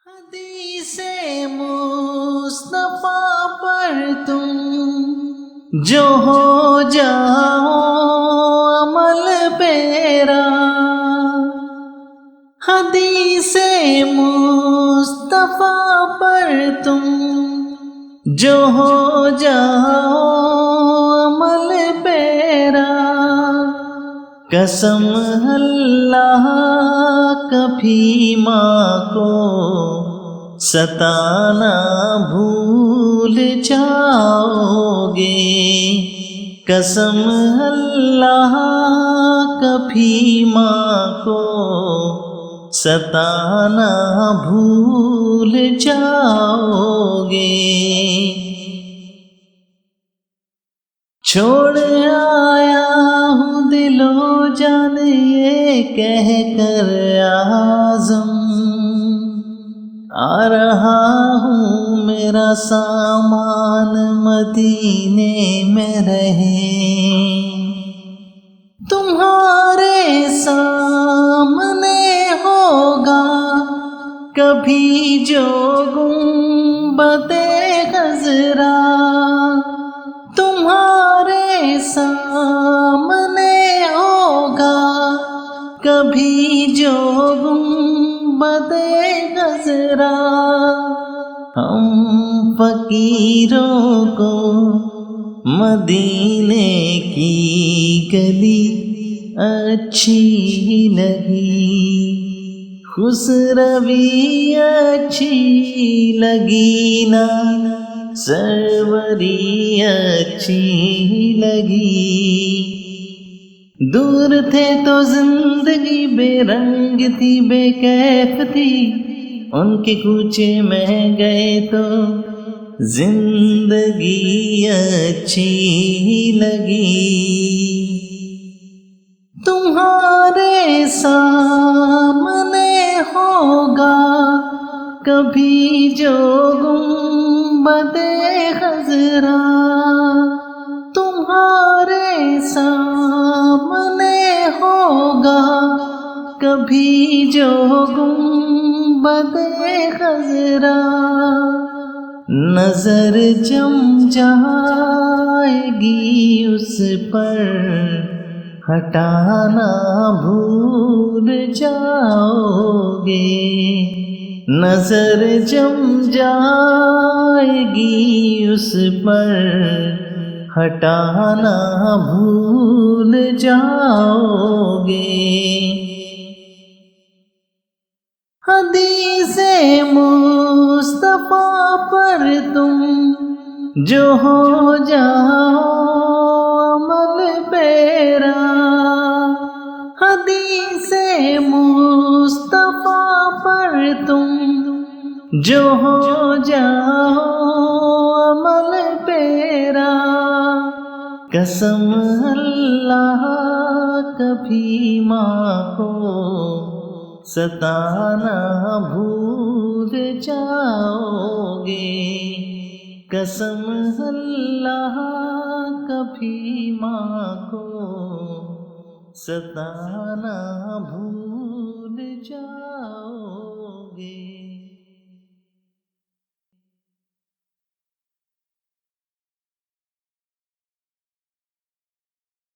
حدیث مصطفیٰ پر تم جو ہو جاؤ عمل پیرا، حدیث مصطفیٰ پر تم جو ہو جاؤ عمل پیرا، قسم اللہ کبھی ماں کو ستانا بھول جاؤ گے، قسم اللہ کبھی ماں کو ستانا بھول جاؤ گے۔ چھوڑ آیا ہوں دل و جان یہ کہہ کر عازم، آ رہا ہوں میرا سامان مدینے میں رہے، تمہارے سامنے ہوگا کبھی جو گنبد خضرا، تمہارے سامنے ہوگا کبھی جو گنبد خضرا، ہم فقیروں کو مدینے کی گلی اچھی لگی، خسروی اچھی لگی نا، سروری اچھی لگی، دور تھے تو زندگی بے رنگ تھی بے کیف تھی، ان کے کوچے میں گئے تو زندگی اچھی لگی، تمہارے سامنے ہوگا کبھی جو گنبد خضرا، تمہارے سامنے ہوگا کبھی جو گنبد خضرا، نظر جم جائے گی اس پر ہٹانا بھول جاؤ گے، نظر جم جائے گی اس پر ہٹانا بھول جاؤ گے، حدیث مصطفیٰ پر تم جو ہو جاؤ عمل پیرا، حدیث مصطفیٰ پر تم جو ہو جاؤ عمل پیرا، قسم اللہ کبھی ماں کو ستانا بھول جاؤ گے، قسم اللہ کبھی ماں کو ستانا بھول جاؤ